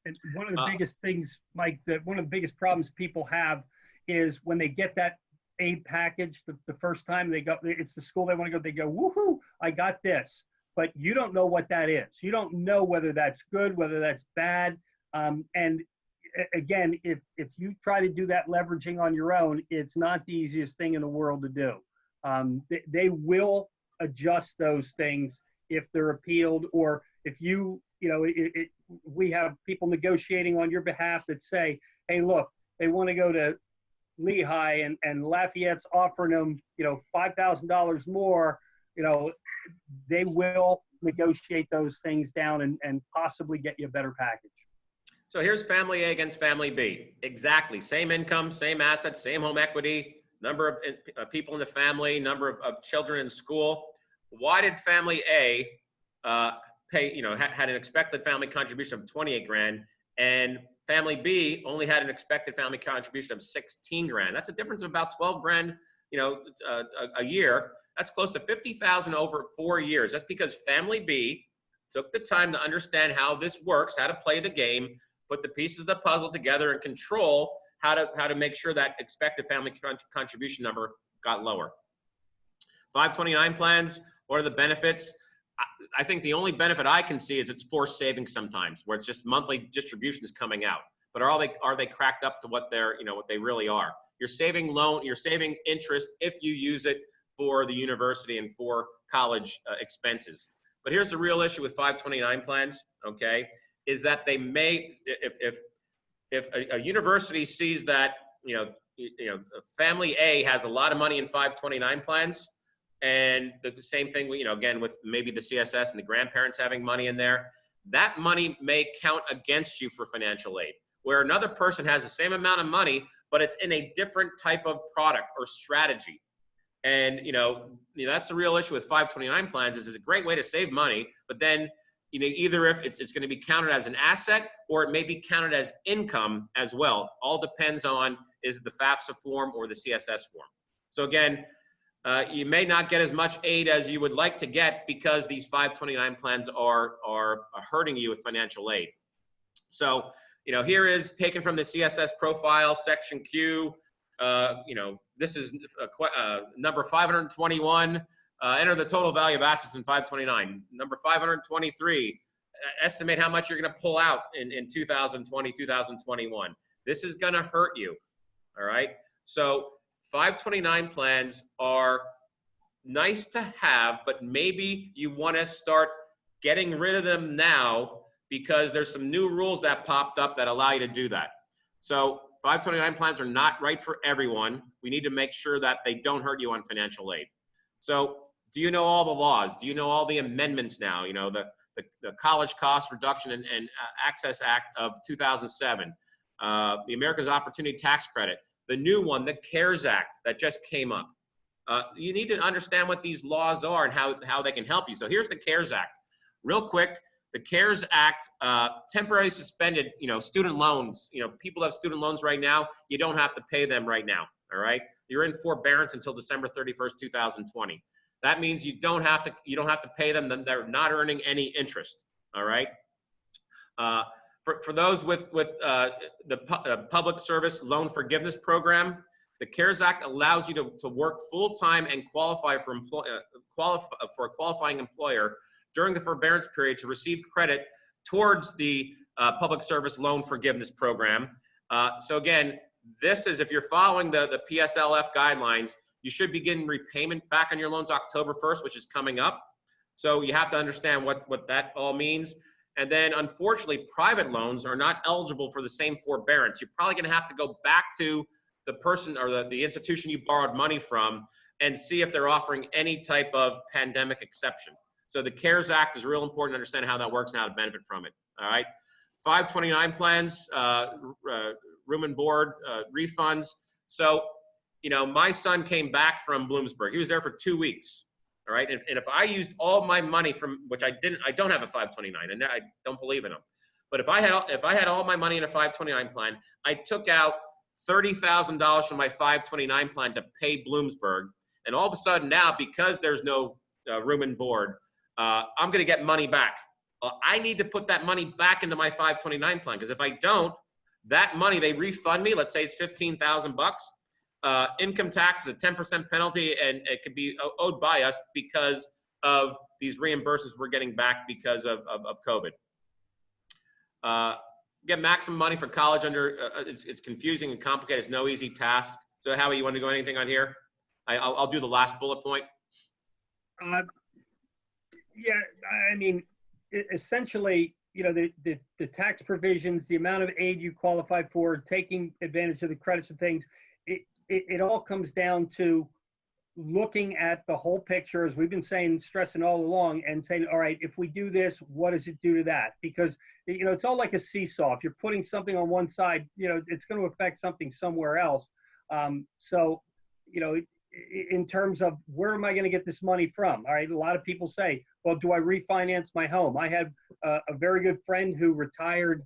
And one of the biggest things, Mike, one of the biggest problems people have is when they get that aid package the first time they go, it's the school they want to go, they go, woohoo, I got this. But you don't know what that is. You don't know whether that's good, whether that's bad. And again, if you try to do that leveraging on your own, it's not the easiest thing in the world to do. They will adjust those things if they're appealed, or if we have people negotiating on your behalf that say, hey, look, they want to go to Lehigh and Lafayette's offering them, $5,000 more, they will negotiate those things down and possibly get you a better package. So here's family A against family B. Exactly. Same income, same assets, same home equity, number of people in the family, number of children in school. Why did family A pay, had an expected family contribution of 28 grand, and family B only had an expected family contribution of 16 grand? That's a difference of about 12 grand, a year. That's close to 50,000 over 4 years. That's because family B took the time to understand how this works, how to play the game, put the pieces of the puzzle together and control how to make sure that expected family contribution number got lower. 529 plans, what are the benefits? I think the only benefit I can see is it's forced savings sometimes, where it's just monthly distributions coming out. But are they cracked up to what they're, what they really are? You're saving you're saving interest if you use it for the university and for college expenses. But here's the real issue with 529 plans, okay, is that they may, if a university sees that, family A has a lot of money in 529 plans, and the same thing, again, with maybe the CSS and the grandparents having money in there, that money may count against you for financial aid, where another person has the same amount of money, but it's in a different type of product or strategy. And, that's the real issue with 529 plans is it's a great way to save money, but then, either if it's going to be counted as an asset or it may be counted as income as well. All depends on, is it the FAFSA form or the CSS form. So again, you may not get as much aid as you would like to get because these 529 plans are hurting you with financial aid. So, here is taken from the CSS profile, section Q. This is number 521. Enter the total value of assets in 529. Number 523, estimate how much you're going to pull out in 2020, 2021. This is going to hurt you, all right? So 529 plans are nice to have, but maybe you want to start getting rid of them now because there's some new rules that popped up that allow you to do that. So 529 plans are not right for everyone. We need to make sure that they don't hurt you on financial aid. So do you know all the laws? Do you know all the amendments now? The College Cost Reduction and Access Act of 2007, the America's Opportunity Tax Credit, the new one, the CARES Act that just came up. You need to understand what these laws are and how they can help you. So here's the CARES Act. Real quick, the CARES Act temporarily suspended, student loans. People have student loans right now. You don't have to pay them right now, all right? You're in forbearance until December 31st, 2020. That means you don't have to pay them. Then they're not earning any interest. All right. For those with the Public Service Loan Forgiveness Program, the CARES Act allows you to work full time and qualify for a qualifying employer during the forbearance period to receive credit towards the Public Service Loan Forgiveness Program. So again, this is if you're following the PSLF guidelines. You should begin repayment back on your loans October 1st, which is coming up. So you have to understand what that all means. And then unfortunately, private loans are not eligible for the same forbearance. You're probably gonna have to go back to the person or the institution you borrowed money from and see if they're offering any type of pandemic exception. So the CARES Act is real important to understand how that works and how to benefit from it, all right? 529 plans, room and board, refunds. So, my son came back from Bloomsburg. He was there for 2 weeks, all right? And if I used all my money from, which I don't have a 529, and I don't believe in them. But if I had all my money in a 529 plan, I took out $30,000 from my 529 plan to pay Bloomsburg. And all of a sudden now, because there's no room and board, I'm gonna get money back. I need to put that money back into my 529 plan, because if I don't, that money, they refund me, let's say it's 15,000 bucks. Income tax is a 10% penalty, and it could be owed by us because of these reimbursements we're getting back because of COVID. Get maximum money for college under, it's confusing and complicated. It's no easy task. So Howie, you want to go anything on here? I'll do the last bullet point. Yeah, I mean, essentially, the tax provisions, the amount of aid you qualify for, taking advantage of the credits and things, it all comes down to looking at the whole picture, as we've been saying, stressing all along, and saying, all right, if we do this, what does it do to that? Because, it's all like a seesaw. If you're putting something on one side, it's going to affect something somewhere else. So, in terms of where am I going to get this money from? All right, a lot of people say, well, do I refinance my home? I had a very good friend who retired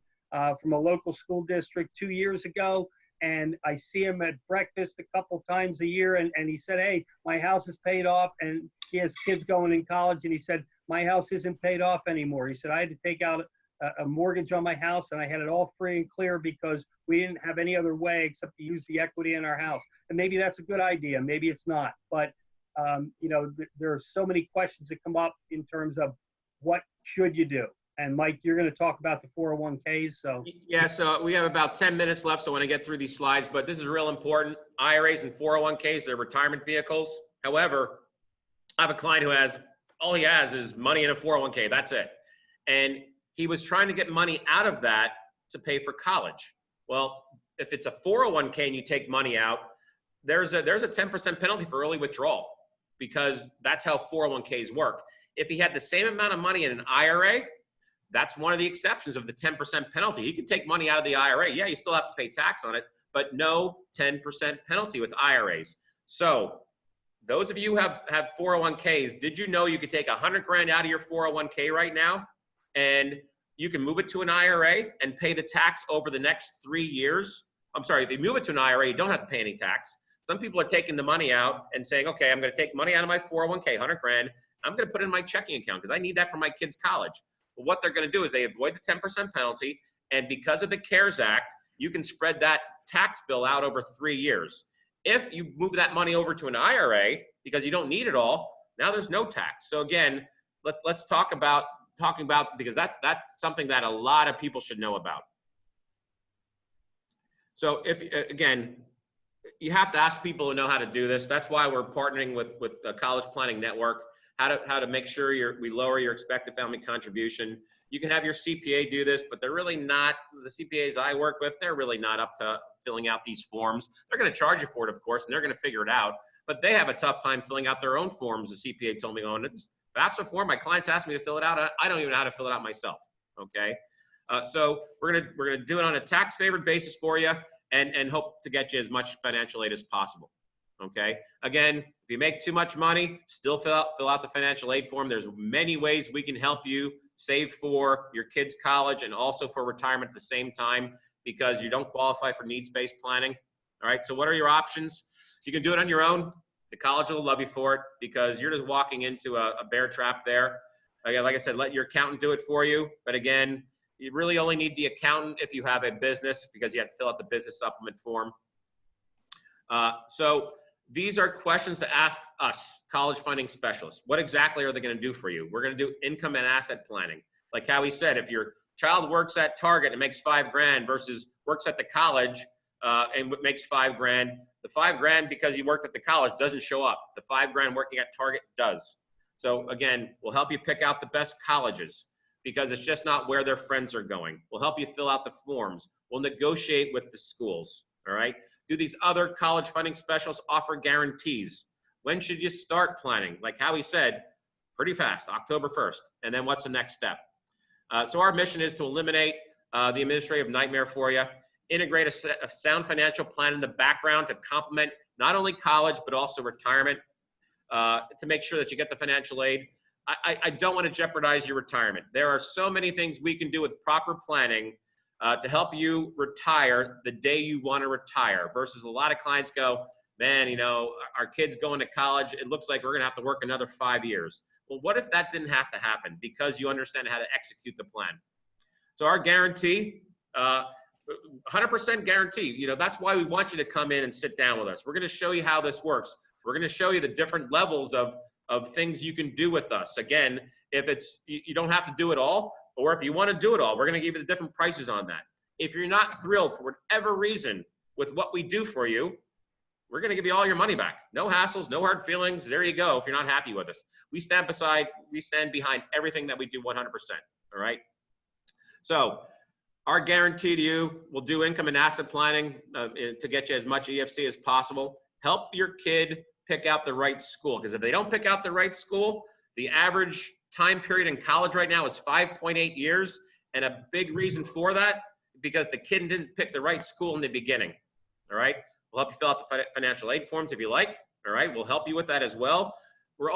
from a local school district 2 years ago. And I see him at breakfast a couple times a year. And he said, hey, my house is paid off. And he has kids going in college. And he said, my house isn't paid off anymore. He said, I had to take out a mortgage on my house, and I had it all free and clear because we didn't have any other way except to use the equity in our house. And maybe that's a good idea, maybe it's not. But there are so many questions that come up in terms of what should you do. And Mike, you're going to talk about the 401ks. So yeah, so we have about 10 minutes left, so I want to get through these slides, but this is real important. IRAs and 401ks, they're retirement vehicles. However, I have a client who all he has is money in a 401k, that's it. And he was trying to get money out of that to pay for college. Well, if it's a 401k and you take money out, there's a 10% penalty for early withdrawal, because that's how 401ks work. If he had the same amount of money in an IRA, that's one of the exceptions of the 10% penalty. He can take money out of the IRA. Yeah, you still have to pay tax on it, but no 10% penalty with IRAs. So those of you who have 401ks, did you know you could take 100 grand out of your 401k right now, and you can move it to an IRA and pay the tax over the next 3 years? I'm sorry, if you move it to an IRA, you don't have to pay any tax. Some people are taking the money out and saying, okay, I'm going to take money out of my 401k, 100 grand. I'm going to put it in my checking account because I need that for my kids' college. But what they're going to do is they avoid the 10% penalty. And because of the CARES Act, you can spread that tax bill out over 3 years. If you move that money over to an IRA because you don't need it all, now there's no tax. So again, let's talk about because that's something that a lot of people should know about. So again, you have to ask people who know how to do this. That's why we're partnering with the College Planning Network, how to make sure we lower your expected family contribution. You can have your CPA do this, but they're really not, the CPAs I work with, they're really not up to filling out these forms. They're going to charge you for it, of course, and they're going to figure it out, but they have a tough time filling out their own forms. The CPA told me, FAFSA form, my clients asked me to fill it out. I don't even know how to fill it out myself, okay? So we're gonna do it on a tax favored basis for you, and hope to get you as much financial aid as possible. Okay. Again, if you make too much money, still fill out the financial aid form. There's many ways we can help you save for your kids' college and also for retirement at the same time, because you don't qualify for needs-based planning. All right. So what are your options? You can do it on your own. The college will love you for it because you're just walking into a bear trap there. Again, like I said, let your accountant do it for you. But again, you really only need the accountant if you have a business, because you have to fill out the business supplement form. So these are questions to ask us, college funding specialists. What exactly are they going to do for you? We're going to do income and asset planning. Like Howie said, if your child works at Target and makes $5 grand versus works at the college and makes $5 grand, the $5 grand because he worked at the college doesn't show up. The $5 grand working at Target does. So again, we'll help you pick out the best colleges because it's just not where their friends are going. We'll help you fill out the forms. We'll negotiate with the schools, all right? Do these other college funding specialists offer guarantees? When should you start planning? Like Howie said, pretty fast, October 1st. And then what's the next step? So our mission is to eliminate the administrative nightmare for you, integrate a sound financial plan in the background to complement not only college, but also retirement, to make sure that you get the financial aid. I don't want to jeopardize your retirement. There are so many things we can do with proper planning to help you retire the day you want to retire, versus a lot of clients go, man, you know, our kid's going to college. It looks like we're going to have to work another 5 years. Well, what if that didn't have to happen because you understand how to execute the plan? So our guarantee, 100% guarantee, you know, that's why we want you to come in and sit down with us. We're going to show you how this works. We're going to show you the different levels of things you can do with us. Again, if it's, you don't have to do it all, or if you want to do it all, we're going to give you the different prices on that. If you're not thrilled for whatever reason with what we do for you, we're going to give you all your money back. No hassles, no hard feelings. There you go. If you're not happy with us, we stand behind everything that we do 100%. All right. So our guarantee to you, we'll do income and asset planning to get you as much EFC as possible. Help your kid pick out the right school, because if they don't pick out the right school, the average time period in college right now is 5.8 years. And a big reason for that, because the kid didn't pick the right school in the beginning. All right. We'll help you fill out the financial aid forms if you like. All right. We'll help you with that as well. We'll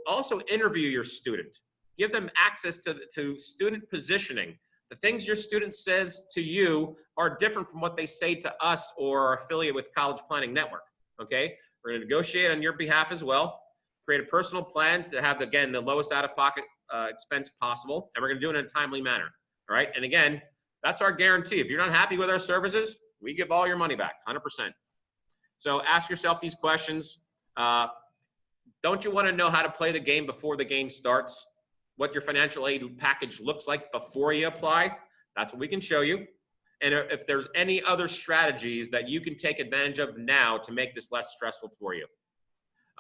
also interview your student, give them access to student positioning. The things your student says to you are different from what they say to us or our affiliate with College Planning Network. Okay. We're going to negotiate on your behalf as well, create a personal plan to have, again, the lowest out-of-pocket expense possible, and we're going to do it in a timely manner. All right. And again, that's our guarantee. If you're not happy with our services, we give all your money back, 100%. So ask yourself these questions. Don't you want to know how to play the game before the game starts? What your financial aid package looks like before you apply? That's what we can show you. And if there's any other strategies that you can take advantage of now to make this less stressful for you.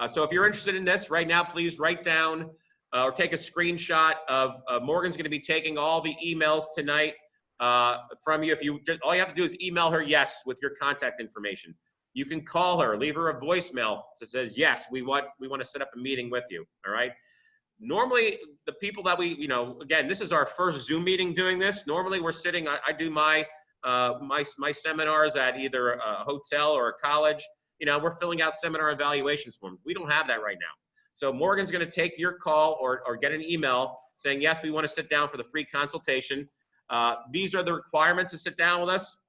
So if you're interested in this right now, please write down or take a screenshot of Morgan's going to be taking all the emails tonight from you. All you have to do is email her yes with your contact information. You can call her, leave her a voicemail that says, yes, we want to set up a meeting with you. All right. Normally the people that we, again, this is our first Zoom meeting doing this. Normally we're sitting, I do my seminars at either a hotel or a college. We're filling out seminar evaluations forms. We don't have that right now. So Morgan's going to take your call or get an email saying, yes, we want to sit down for the free consultation. These are the requirements to sit down with us.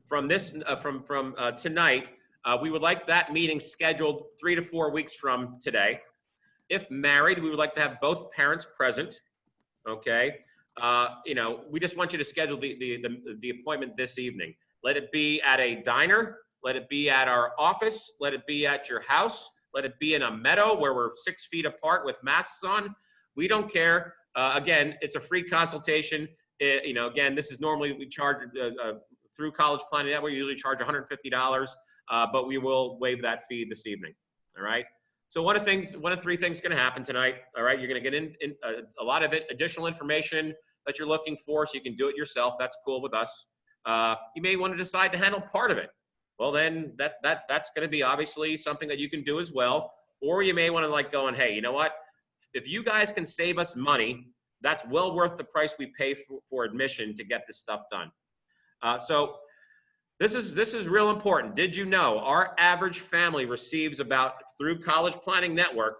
From tonight, we would like that meeting scheduled 3 to 4 weeks from today. If married, we would like to have both parents present. Okay. We just want you to schedule the appointment this evening. Let it be at a diner. Let it be at our office. Let it be at your house. Let it be in a meadow where we're 6 feet apart with masks on. We don't care. Again, it's a free consultation. Again, this is normally we charge through College Planning Network. We usually charge $150, but we will waive that fee this evening. All right. So one of 3 things going to happen tonight. All right. You're going to get a lot of additional information that you're looking for, so you can do it yourself. That's cool with us. You may want to decide to handle part of it. Well, then that's going to be obviously something that you can do as well. Or you may want to going, hey, you know what? If you guys can save us money, that's well worth the price we pay for admission to get this stuff done. So this is real important. Did you know our average family receives through College Planning Network,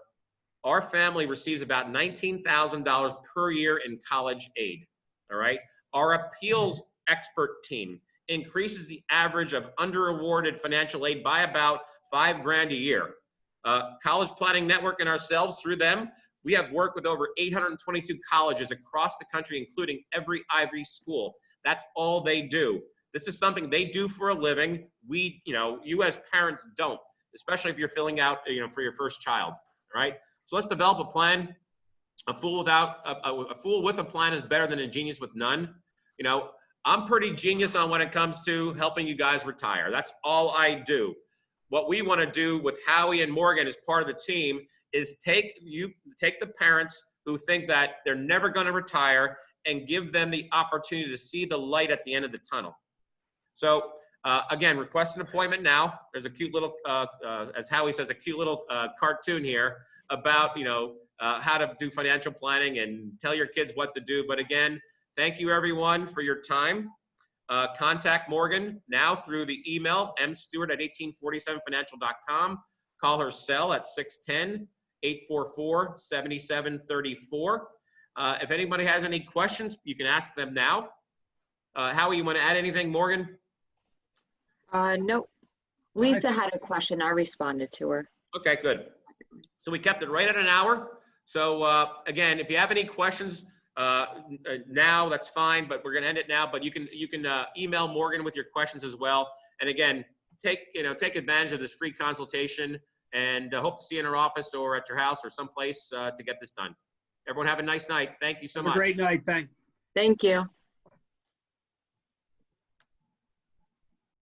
our family receives about $19,000 per year in college aid. All right. Our appeals expert team increases the average of under-awarded financial aid by about $5,000 a year. College Planning Network and ourselves, through them, we have worked with over 822 colleges across the country, including every Ivy school. That's all they do. This is something they do for a living. You as parents don't, especially if you're filling out, for your first child. All right. So let's develop a plan. A fool with a plan is better than a genius with none. I'm pretty genius on when it comes to helping you guys retire. That's all I do. What we want to do with Howie and Morgan as part of the team is take the parents who think that they're never going to retire and give them the opportunity to see the light at the end of the tunnel. So again, request an appointment now. There's a cute little, as Howie says, a cute little cartoon here about, how to do financial planning and tell your kids what to do. But again, thank you everyone for your time. Contact Morgan now through the email, mstewart@1847financial.com. Call her cell at 610-844-7734. If anybody has any questions, you can ask them now. Howie, you want to add anything, Morgan? No. Lisa had a question. I responded to her. Okay, good. So we kept it right at an hour. So again, if you have any questions now, that's fine, but we're going to end it now. But you can email Morgan with your questions as well. And again, take advantage of this free consultation, and hope to see you in our office or at your house or someplace to get this done. Everyone have a nice night. Thank you so much. Have a great night. Thanks. Thank you.